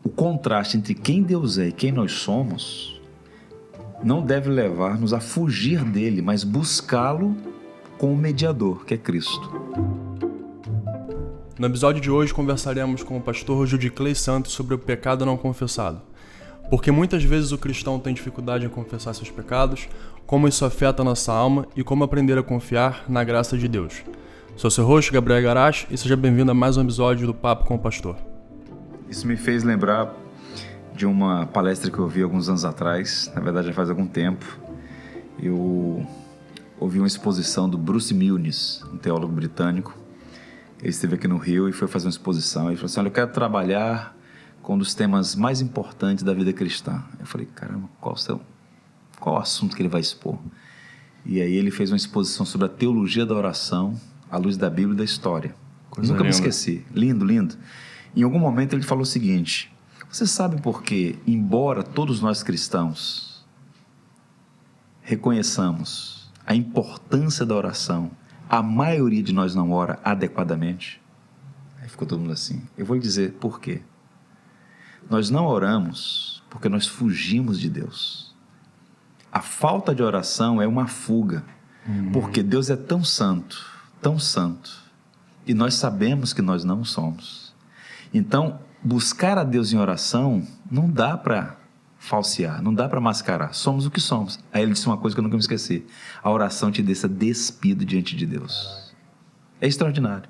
o contraste entre quem Deus é e quem nós somos não deve levar-nos a fugir dele, mas buscá-lo com o mediador, que é Cristo. No episódio de hoje conversaremos com o pastor Judiclei Santos sobre o pecado não confessado. Porque muitas vezes o cristão tem dificuldade em confessar seus pecados, como isso afeta a nossa alma e como aprender a confiar na graça de Deus. Sou seu host, Gabriel Garache, e seja bem-vindo a mais um episódio do Papo com o Pastor. Isso me fez lembrar de uma palestra que eu ouvi alguns anos atrás, na verdade já faz algum tempo. Eu ouvi uma exposição do Bruce Milnes, um teólogo britânico. Ele esteve aqui no Rio e foi fazer uma exposição. Ele falou assim, olha, eu quero trabalhar com um dos temas mais importantes da vida cristã. Eu falei, caramba, qual o assunto que ele vai expor? E aí ele fez uma exposição sobre a teologia da oração à luz da Bíblia e da história. Nunca me esqueci. Lindo, lindo. Em algum momento ele falou o seguinte, você sabe por que, embora todos nós cristãos reconheçamos a importância da oração, a maioria de nós não ora adequadamente? Aí ficou todo mundo assim. Eu vou lhe dizer por quê. Nós não oramos porque nós fugimos de Deus. A falta de oração é uma fuga, porque Deus é tão santo, e nós sabemos que nós não somos. Então, buscar a Deus em oração não dá para falsear, não dá para mascarar. Somos o que somos. Aí ele disse uma coisa que eu nunca me esqueci. A oração te deixa despido diante de Deus. É extraordinário.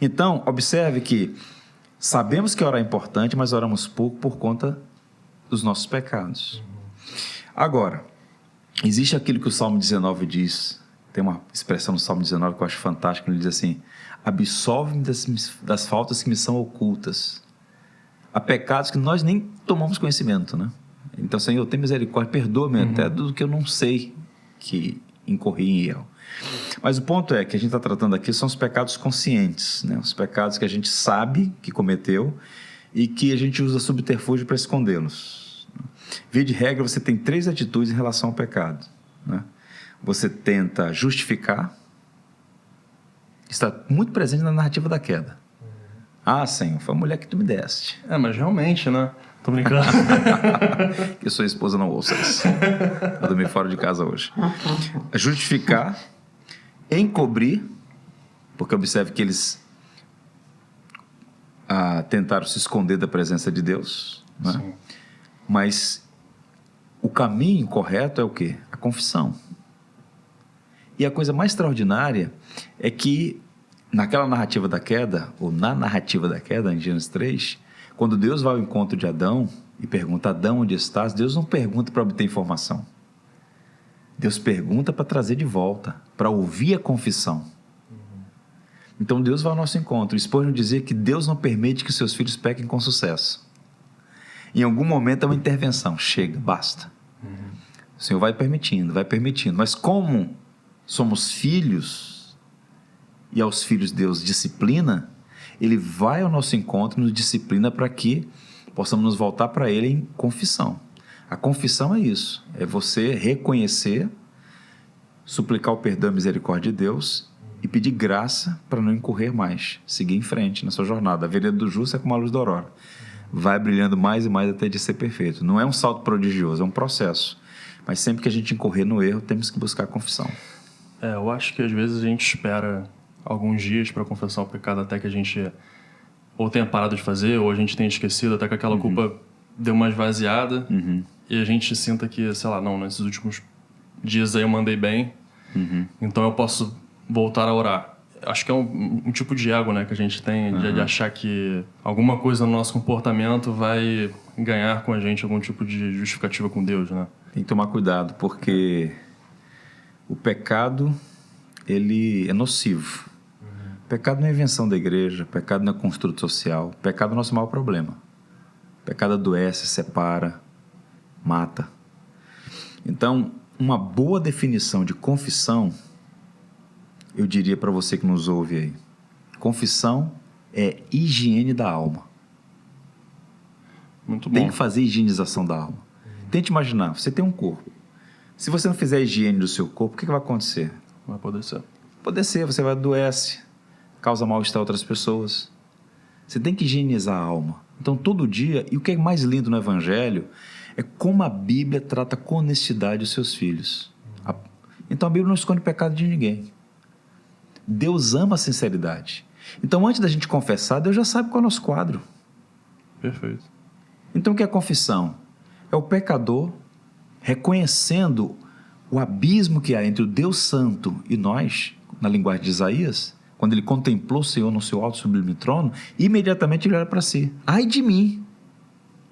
Então, observe que sabemos que orar é importante, mas oramos pouco por conta dos nossos pecados. Agora, existe aquilo que o Salmo 19 diz. Tem uma expressão no Salmo 19 que eu acho fantástica. Ele diz assim, absolve-me das faltas que me são ocultas. Há pecados que nós nem tomamos conhecimento, né? Então, Senhor, tem misericórdia, perdoa-me até do que eu não sei que incorri em erro. Mas o ponto é que a gente está tratando aqui são os pecados conscientes, né? Os pecados que a gente sabe que cometeu e que a gente usa subterfúgio para escondê-los. Via de regra, você tem 3 atitudes em relação ao pecado, né? Você tenta justificar, está muito presente na narrativa da queda. Ah, Senhor, foi a mulher que tu me deste. Mas realmente, né? Tô brincando. Que sua esposa não ouça isso. Vou dormir fora de casa hoje. Justificar, encobrir, porque observe que eles tentaram se esconder da presença de Deus, né? Mas o caminho correto é o quê? A confissão. E a coisa mais extraordinária é que naquela narrativa da queda, ou na narrativa da queda, em Gênesis 3, quando Deus vai ao encontro de Adão e pergunta, Adão, onde estás? Deus não pergunta para obter informação. Deus pergunta para trazer de volta, para ouvir a confissão. Então Deus vai ao nosso encontro. Spurgeon dizia que Deus não permite que seus filhos pequem com sucesso. Em algum momento é uma intervenção. Chega, basta. O Senhor vai permitindo. Mas como somos filhos e aos filhos Deus disciplina, Ele vai ao nosso encontro e nos disciplina para que possamos nos voltar para Ele em confissão. A confissão é isso, é você reconhecer, suplicar o perdão e a misericórdia de Deus e pedir graça para não incorrer mais, seguir em frente na sua jornada. A vereda do justo é como a luz da aurora, vai brilhando mais e mais até de ser perfeito. Não é um salto prodigioso, é um processo, mas sempre que a gente incorrer no erro, temos que buscar a confissão. Eu acho que às vezes a gente espera alguns dias para confessar o pecado até que a gente ou tenha parado de fazer, ou a gente tenha esquecido, até que aquela culpa deu uma esvaziada e a gente sinta que, sei lá, não, nesses últimos dias aí eu mandei bem, então eu posso voltar a orar. Acho que é um tipo de ego, né, que a gente tem de achar que alguma coisa no nosso comportamento vai ganhar com a gente algum tipo de justificativa com Deus, né? Tem que tomar cuidado, porque o pecado, ele é nocivo. Pecado não é invenção da igreja, pecado não é construto social, pecado é o nosso maior problema. Pecado adoece, separa, mata. Então, uma boa definição de confissão, eu diria para você que nos ouve aí, confissão é higiene da alma. Muito bom. Tem que fazer higienização da alma. Tente imaginar, você tem um corpo. Se você não fizer a higiene do seu corpo, o que vai acontecer? Vai poder ser. Pode ser, você vai adoece, causa mal-estar a outras pessoas. Você tem que higienizar a alma. Então, todo dia, e o que é mais lindo no Evangelho é como a Bíblia trata com honestidade os seus filhos. Então, a Bíblia não esconde pecado de ninguém. Deus ama a sinceridade. Então, antes da gente confessar, Deus já sabe qual é o nosso quadro. Perfeito. Então, o que é confissão? É o pecador reconhecendo o abismo que há entre o Deus Santo e nós, na linguagem de Isaías, quando ele contemplou o Senhor no seu alto e sublime trono, imediatamente ele olha para si: ai de mim,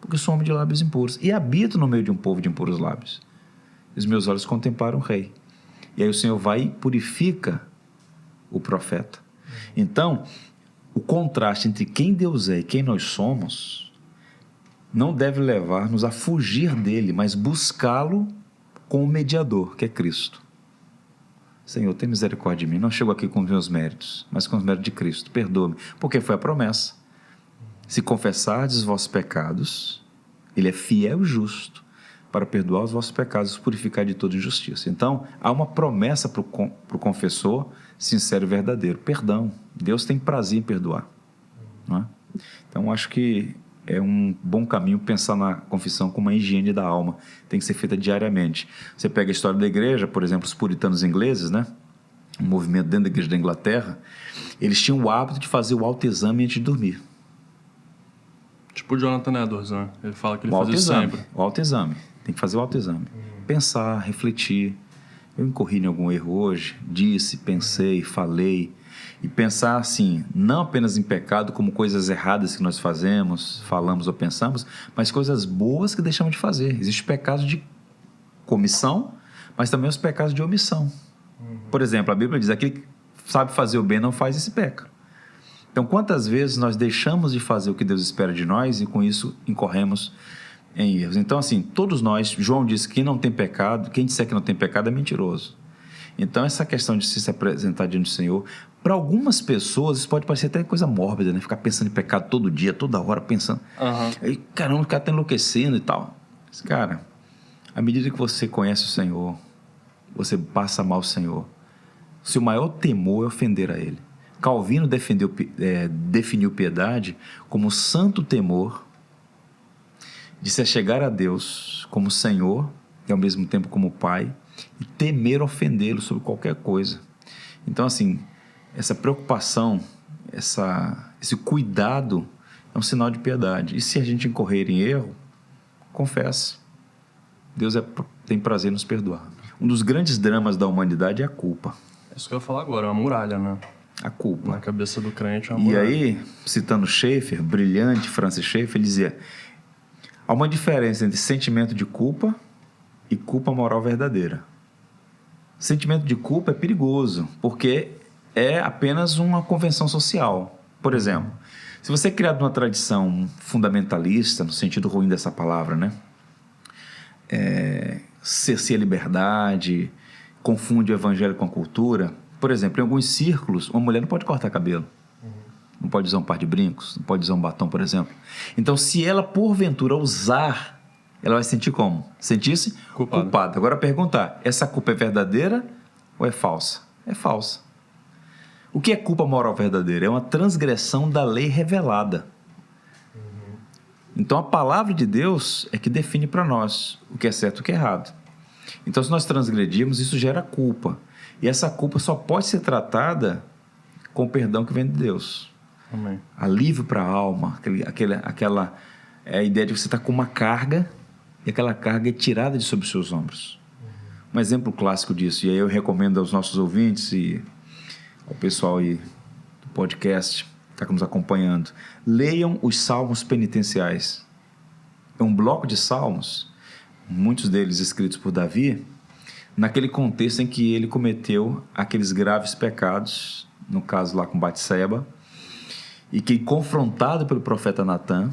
porque sou homem de lábios impuros, e habito no meio de um povo de impuros lábios. E os meus olhos contemplaram o rei. E aí o Senhor vai e purifica o profeta. Então, o contraste entre quem Deus é e quem nós somos não deve levar-nos a fugir dele, mas buscá-lo com o mediador, que é Cristo. Senhor, tem misericórdia de mim. Não chego aqui com os meus méritos, mas com os méritos de Cristo. Perdoa-me. Porque foi a promessa. Se confessardes os vossos pecados, ele é fiel e justo para perdoar os vossos pecados e os purificar de toda injustiça. Então, há uma promessa para o confessor sincero e verdadeiro. Perdão. Deus tem prazer em perdoar. Não é? Então, acho que é um bom caminho pensar na confissão como uma higiene da alma. Tem que ser feita diariamente. Você pega a história da igreja, por exemplo, os puritanos ingleses, né? Um movimento dentro da igreja da Inglaterra, eles tinham o hábito de fazer o autoexame antes de dormir. Tipo o Jonathan Edwards, né? Ele fala que ele faz isso sempre. O autoexame. Tem que fazer o autoexame. Pensar, refletir. Eu incorri em algum erro hoje? Disse, pensei, falei. E pensar assim, não apenas em pecado como coisas erradas que nós fazemos, falamos ou pensamos, mas coisas boas que deixamos de fazer. Existem pecados de comissão, mas também os pecados de omissão. Por exemplo, a Bíblia diz: aquele que sabe fazer o bem não faz e se peca. Então, quantas vezes nós deixamos de fazer o que Deus espera de nós e com isso incorremos em erros? Então, assim, todos nós, João disse que quem não tem pecado, quem disser que não tem pecado é mentiroso. Então, essa questão de se apresentar diante do Senhor, para algumas pessoas, isso pode parecer até coisa mórbida, né? Ficar pensando em pecado todo dia, toda hora, pensando. Aí, caramba, o cara está enlouquecendo e tal. Mas, cara, à medida que você conhece o Senhor, você passa a amar o Senhor. O seu maior temor é ofender a Ele. Calvino definiu piedade como santo temor de se achegar a Deus como Senhor e ao mesmo tempo como Pai, e temer ofendê-lo sobre qualquer coisa. Então, assim, essa preocupação, esse cuidado é um sinal de piedade. E se a gente incorrer em erro, confesse. Deus tem prazer em nos perdoar. Um dos grandes dramas da humanidade é a culpa. É isso que eu ia falar agora, é uma muralha, né? A culpa. Na cabeça do crente é uma muralha. E aí, citando Schaeffer, brilhante Francis Schaeffer, ele dizia: há uma diferença entre sentimento de culpa e culpa moral verdadeira. Sentimento de culpa é perigoso, porque é apenas uma convenção social. Por exemplo, se você é criado numa tradição fundamentalista, no sentido ruim dessa palavra, né? Cerceia a liberdade, confunde o evangelho com a cultura. Por exemplo, em alguns círculos, uma mulher não pode cortar cabelo, não pode usar um par de brincos, não pode usar um batom, por exemplo. Então, se ela, porventura, usar, ela vai se sentir como? Sentir-se culpada. Agora, perguntar: essa culpa é verdadeira ou é falsa? É falsa. O que é culpa moral verdadeira? É uma transgressão da lei revelada. Então, a palavra de Deus é que define para nós o que é certo e o que é errado. Então, se nós transgredirmos, isso gera culpa. E essa culpa só pode ser tratada com o perdão que vem de Deus. Amém. Alívio para a alma, aquela ideia de que você está com uma carga e aquela carga é tirada de sobre os seus ombros. Um exemplo clássico disso, e aí eu recomendo aos nossos ouvintes e ao pessoal aí do podcast que está nos acompanhando: leiam os salmos penitenciais. É um bloco de salmos, muitos deles escritos por Davi, naquele contexto em que ele cometeu aqueles graves pecados, no caso lá com Batseba, e que, confrontado pelo profeta Natan,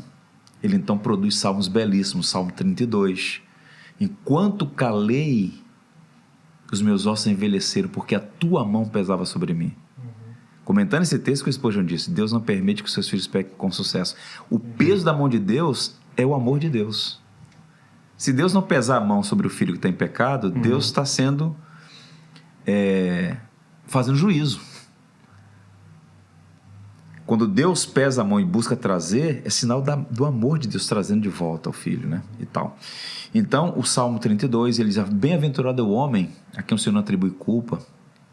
ele então produz salmos belíssimos, Salmo 32. Enquanto calei, os meus ossos envelheceram, porque a tua mão pesava sobre mim. Comentando esse texto, que o Spurgeon disse: Deus não permite que os seus filhos pequem com sucesso. O peso da mão de Deus é o amor de Deus. Se Deus não pesar a mão sobre o filho que está em pecado, Deus está sendo fazendo juízo. Quando Deus pesa a mão e busca trazer, é sinal do amor de Deus trazendo de volta o filho, né? E tal. Então, o Salmo 32, ele diz: bem-aventurado é o homem a quem o Senhor não atribui culpa.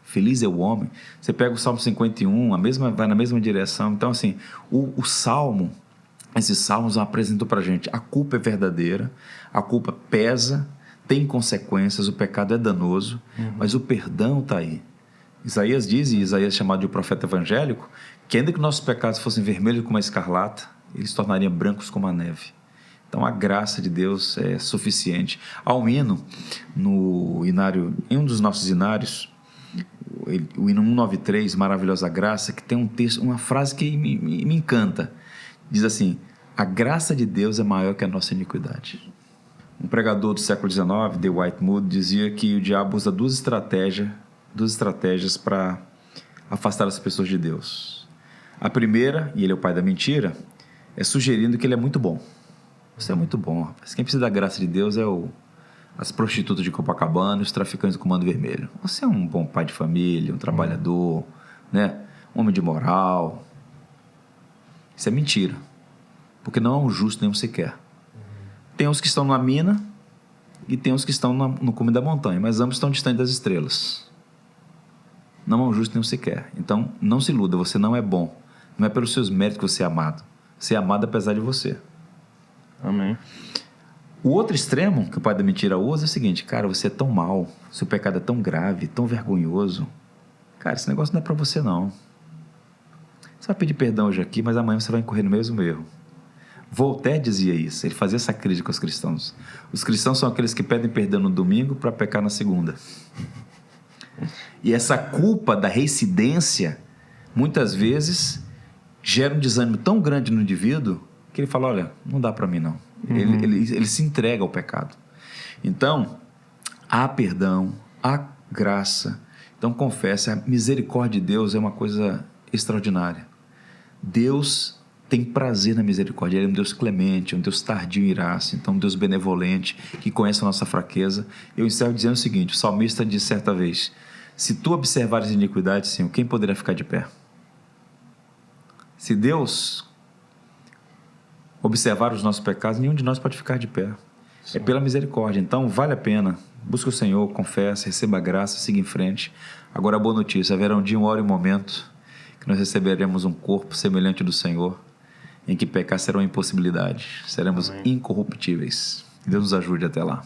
Feliz é o homem. Você pega o Salmo 51, vai na mesma direção. Então, assim, o Salmo, esses salmos apresentam para a gente: a culpa é verdadeira, a culpa pesa, tem consequências, o pecado é danoso, mas o perdão está aí. Isaías diz, e Isaías é chamado de profeta evangélico, que ainda que nossos pecados fossem vermelhos como a escarlata, eles se tornariam brancos como a neve. Então a graça de Deus é suficiente. Há um hino no inário, em um dos nossos inários, o hino 193, Maravilhosa Graça, que tem um texto, uma frase que me encanta. Diz assim: a graça de Deus é maior que a nossa iniquidade. Um pregador do século XIX, D. White Moody, dizia que o diabo usa duas estratégias para afastar as pessoas de Deus. A primeira, e ele é o pai da mentira, é sugerindo que ele é muito bom. Você é muito bom, rapaz. Quem precisa da graça de Deus é as prostitutas de Copacabana e os traficantes do Comando Vermelho. Você é um bom pai de família, um trabalhador, né? Um homem de moral. Isso é mentira, porque não há um justo nenhum sequer. Tem os que estão na mina e tem os que estão no cume da montanha, mas ambos estão distantes das estrelas. Não há um justo nenhum sequer. Então, não se iluda, você não é bom. Não é pelos seus méritos que você é amado. Você é amado apesar de você. Amém. O outro extremo que o pai da mentira usa é o seguinte: cara, você é tão mal, seu pecado é tão grave, tão vergonhoso. Cara, esse negócio não é para você não. Você vai pedir perdão hoje aqui, mas amanhã você vai incorrer no mesmo erro. Voltaire dizia isso, ele fazia essa crítica aos cristãos. Os cristãos são aqueles que pedem perdão no domingo para pecar na segunda. E essa culpa da reincidência, muitas vezes, gera um desânimo tão grande no indivíduo que ele fala: olha, não dá para mim não. Ele se entrega ao pecado. Então, há perdão, há graça. Então, confesse, a misericórdia de Deus é uma coisa extraordinária. Deus tem prazer na misericórdia. Ele é um Deus clemente, um Deus tardio em iraça, então um Deus benevolente, que conhece a nossa fraqueza. Eu encerro dizendo o seguinte: o salmista disse certa vez: se tu observares iniquidade, Senhor, quem poderá ficar de pé? Se Deus observar os nossos pecados, nenhum de nós pode ficar de pé. Sim. É pela misericórdia. Então, vale a pena. Busca o Senhor, confessa, receba a graça, siga em frente. Agora, a boa notícia: haverá um dia, uma hora e um momento que nós receberemos um corpo semelhante do Senhor, em que pecar será uma impossibilidade. Seremos incorruptíveis. Deus nos ajude até lá.